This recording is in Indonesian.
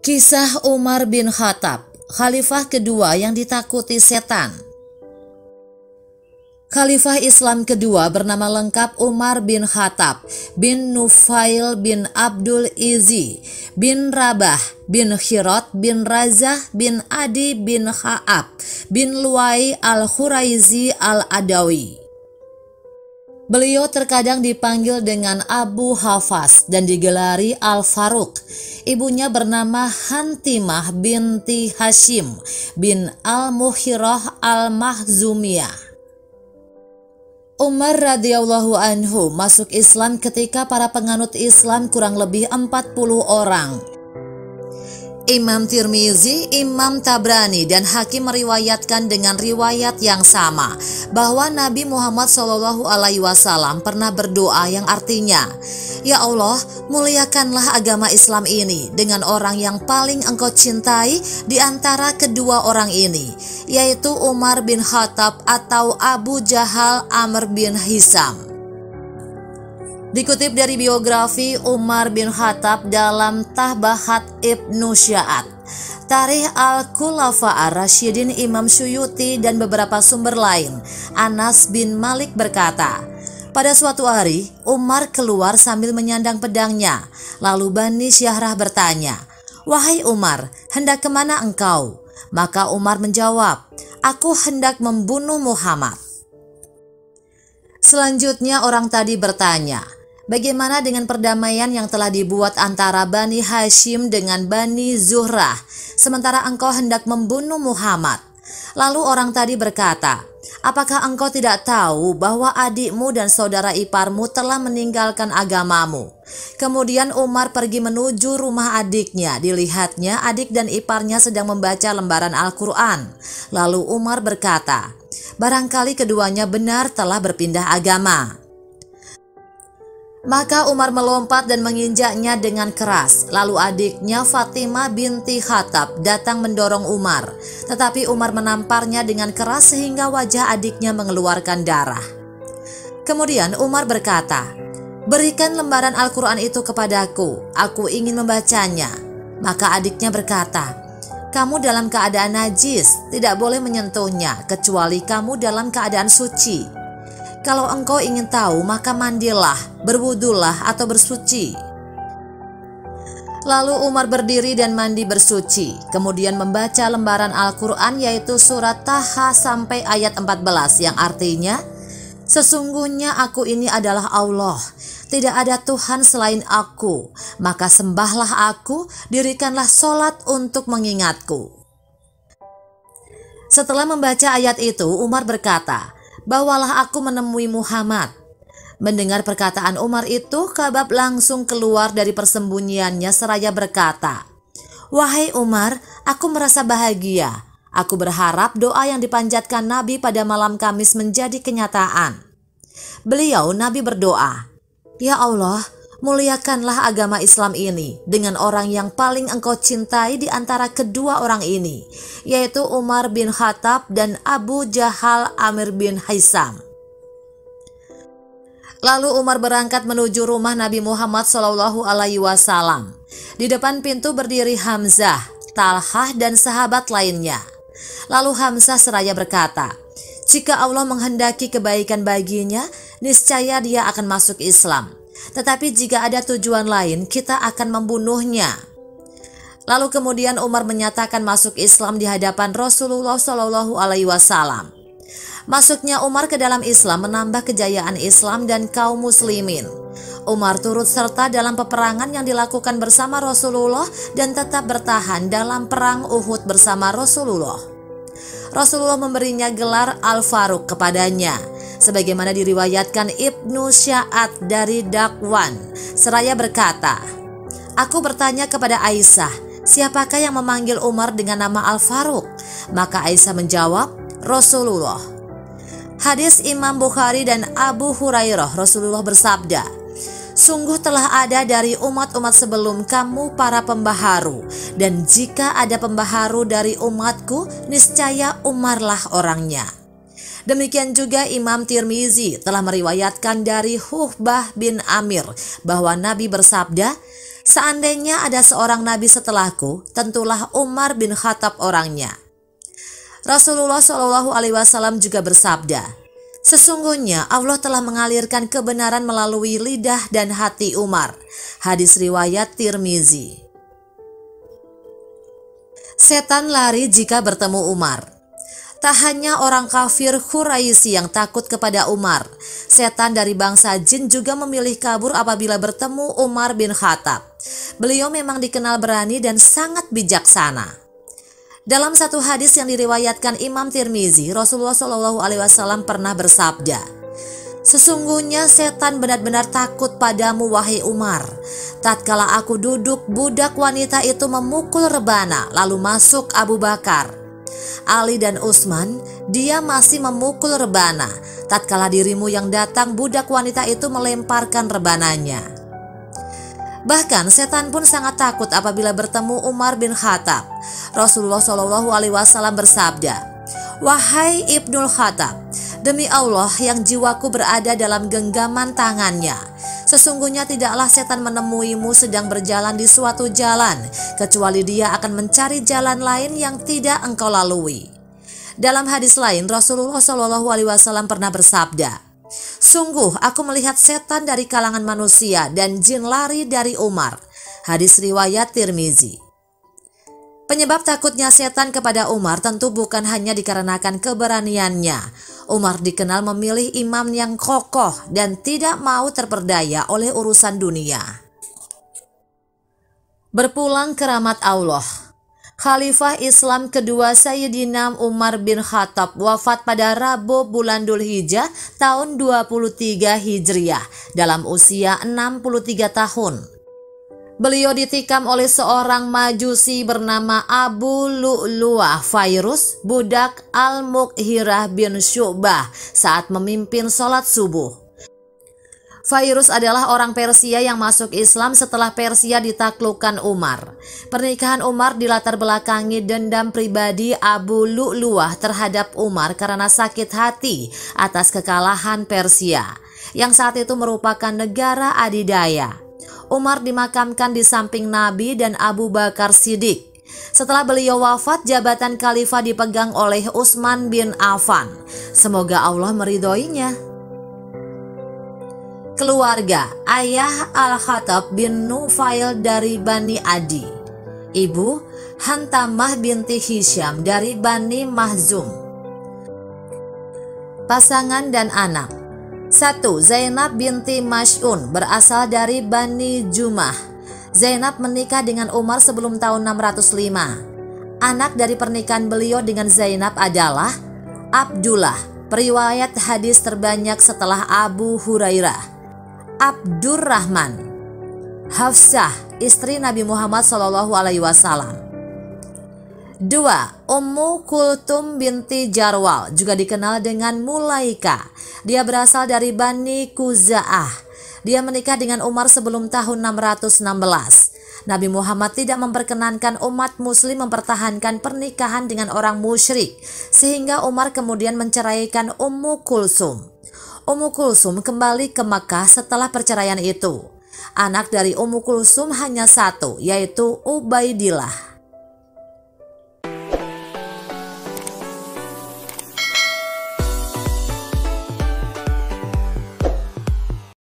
Kisah Umar bin Khattab, khalifah kedua yang ditakuti setan. Khalifah Islam kedua bernama lengkap Umar bin Khattab bin Nufail bin Abdul Izzi bin Rabah bin Khirot bin Razah bin Adi bin Ka'ab bin Luwai al-Khuraizi al-Adawi. Beliau terkadang dipanggil dengan Abu Hafs dan digelari Al-Faruq. Ibunya bernama Hantimah binti Hashim bin Al-Muhirah Al-Mahzumiyah. Umar radhiyallahu anhu masuk Islam ketika para penganut Islam kurang lebih 40 orang. Imam Tirmizi, Imam Tabrani, dan Hakim meriwayatkan dengan riwayat yang sama bahwa Nabi Muhammad SAW pernah berdoa yang artinya, "Ya Allah, muliakanlah agama Islam ini dengan orang yang paling Engkau cintai di antara kedua orang ini, yaitu Umar bin Khattab atau Abu Jahal Amr bin Hisham." Dikutip dari biografi Umar bin Khattab dalam Tahbahat Ibnu Sya'ad, Tarikh Al-Khulafa Ar-Rasyidin Imam Suyuti dan beberapa sumber lain, Anas bin Malik berkata, pada suatu hari Umar keluar sambil menyandang pedangnya. Lalu Bani Syahrah bertanya, "Wahai Umar, hendak kemana engkau?" Maka Umar menjawab, "Aku hendak membunuh Muhammad." Selanjutnya orang tadi bertanya, "Bagaimana dengan perdamaian yang telah dibuat antara Bani Hashim dengan Bani Zuhrah, sementara engkau hendak membunuh Muhammad?" Lalu orang tadi berkata, "Apakah engkau tidak tahu bahwa adikmu dan saudara iparmu telah meninggalkan agamamu?" Kemudian Umar pergi menuju rumah adiknya. Dilihatnya adik dan iparnya sedang membaca lembaran Al-Quran. Lalu Umar berkata, "Barangkali keduanya benar telah berpindah agama." Maka Umar melompat dan menginjaknya dengan keras. Lalu adiknya Fatimah binti Khattab datang mendorong Umar. Tetapi Umar menamparnya dengan keras sehingga wajah adiknya mengeluarkan darah. Kemudian Umar berkata, "Berikan lembaran Al-Quran itu kepadaku, aku ingin membacanya." Maka adiknya berkata, "Kamu dalam keadaan najis, tidak boleh menyentuhnya, kecuali kamu dalam keadaan suci. Kalau engkau ingin tahu, maka mandilah, berwudulah atau bersuci." Lalu Umar berdiri dan mandi bersuci, kemudian membaca lembaran Al-Quran yaitu surat Taha sampai ayat 14 yang artinya, "Sesungguhnya aku ini adalah Allah, tidak ada Tuhan selain aku, maka sembahlah aku, dirikanlah sholat untuk mengingatku." Setelah membaca ayat itu, Umar berkata, "Bawalah aku menemui Muhammad." Mendengar perkataan Umar itu, Ka'ab langsung keluar dari persembunyiannya seraya berkata, "Wahai Umar, aku merasa bahagia. Aku berharap doa yang dipanjatkan Nabi pada malam Kamis menjadi kenyataan." Beliau, Nabi berdoa, "Ya Allah, muliakanlah agama Islam ini dengan orang yang paling Engkau cintai di antara kedua orang ini, yaitu Umar bin Khattab dan Abu Jahal Amr bin Hisham." Lalu Umar berangkat menuju rumah Nabi Muhammad SAW. Di depan pintu berdiri Hamzah, Talhah, dan sahabat lainnya. Lalu Hamzah seraya berkata, "Jika Allah menghendaki kebaikan baginya, niscaya dia akan masuk Islam. Tetapi jika ada tujuan lain, kita akan membunuhnya." Lalu kemudian Umar menyatakan masuk Islam di hadapan Rasulullah SAW. Masuknya Umar ke dalam Islam menambah kejayaan Islam dan kaum muslimin. Umar turut serta dalam peperangan yang dilakukan bersama Rasulullah dan tetap bertahan dalam perang Uhud bersama Rasulullah. Rasulullah memberinya gelar Al-Faruq kepadanya, sebagaimana diriwayatkan Ibnu Sya'ad dari Dakwan, seraya berkata, "Aku bertanya kepada Aisyah, siapakah yang memanggil Umar dengan nama Al-Faruq?" Maka Aisyah menjawab, "Rasulullah." Hadis Imam Bukhari dan Abu Hurairah, Rasulullah bersabda, "Sungguh telah ada dari umat-umat sebelum kamu para pembaharu, dan jika ada pembaharu dari umatku, niscaya Umarlah orangnya." Demikian juga Imam Tirmizi telah meriwayatkan dari Huhbah bin Amir bahwa Nabi bersabda, Seandainya ada seorang nabi setelahku, tentulah Umar bin Khattab orangnya. Rasulullah Shallallahu Alaihi Wasallam juga bersabda, sesungguhnya Allah telah mengalirkan kebenaran melalui lidah dan hati Umar. Hadis riwayat Tirmizi. Setan lari jika bertemu Umar. Tak hanya orang kafir Quraisy yang takut kepada Umar, setan dari bangsa jin juga memilih kabur apabila bertemu Umar bin Khattab. Beliau memang dikenal berani dan sangat bijaksana. Dalam satu hadis yang diriwayatkan Imam Tirmizi, Rasulullah Shallallahu Alaihi Wasallam pernah bersabda, sesungguhnya setan benar-benar takut padamu wahai Umar. Tatkala aku duduk, budak wanita itu memukul rebana, lalu masuk Abu Bakar, Ali dan Utsman, dia masih memukul rebana. Tatkala dirimu yang datang, budak wanita itu melemparkan rebananya. Bahkan setan pun sangat takut apabila bertemu Umar bin Khattab. Rasulullah Shallallahu Alaihi Wasallam bersabda, wahai Ibnul Khattab, demi Allah yang jiwaku berada dalam genggaman tangannya, sesungguhnya tidaklah setan menemuimu sedang berjalan di suatu jalan, kecuali dia akan mencari jalan lain yang tidak engkau lalui. Dalam hadis lain, Rasulullah Shallallahu Alaihi Wasallam pernah bersabda, sungguh aku melihat setan dari kalangan manusia dan jin lari dari Umar. Hadis riwayat Tirmizi. Penyebab takutnya setan kepada Umar tentu bukan hanya dikarenakan keberaniannya. Umar dikenal memilih imam yang kokoh dan tidak mau terperdaya oleh urusan dunia. Berpulang ke rahmat Allah. Khalifah Islam kedua Sayyidina Umar bin Khattab wafat pada Rabu bulan Dzulhijjah tahun 23 Hijriah dalam usia 63 tahun. Beliau ditikam oleh seorang majusi bernama Abu Lu'lu'ah Fairuz, budak Al-Mughirah bin Syu'bah saat memimpin sholat subuh. Fairuz adalah orang Persia yang masuk Islam setelah Persia ditaklukkan Umar. Pernikahan Umar dilatar belakangi dendam pribadi Abu Lu'lu'ah terhadap Umar karena sakit hati atas kekalahan Persia, yang saat itu merupakan negara adidaya. Umar dimakamkan di samping Nabi dan Abu Bakar Siddiq. Setelah beliau wafat, jabatan khalifah dipegang oleh Utsman bin Affan. Semoga Allah meridhoinya. Keluarga: ayah Al-Khattab bin Nufail dari Bani Adi, ibu Hantamah binti Hisham dari Bani Mahzum. Pasangan dan anak: 1. Zainab binti Mash'un berasal dari Bani Jumah. Zainab menikah dengan Umar sebelum tahun 605. Anak dari pernikahan beliau dengan Zainab adalah Abdullah, periwayat hadis terbanyak setelah Abu Hurairah; Abdurrahman; Hafsah, istri Nabi Muhammad SAW. 2. Ummu Kulthum binti Jarwal, juga dikenal dengan Mulaika. Dia berasal dari Bani Khuza'ah. Dia menikah dengan Umar sebelum tahun 616. Nabi Muhammad tidak memperkenankan umat muslim mempertahankan pernikahan dengan orang musyrik, sehingga Umar kemudian menceraikan Ummu Kulthum. Ummu Kulthum kembali ke Makkah setelah perceraian itu. Anak dari Ummu Kulthum hanya satu, yaitu Ubaidillah.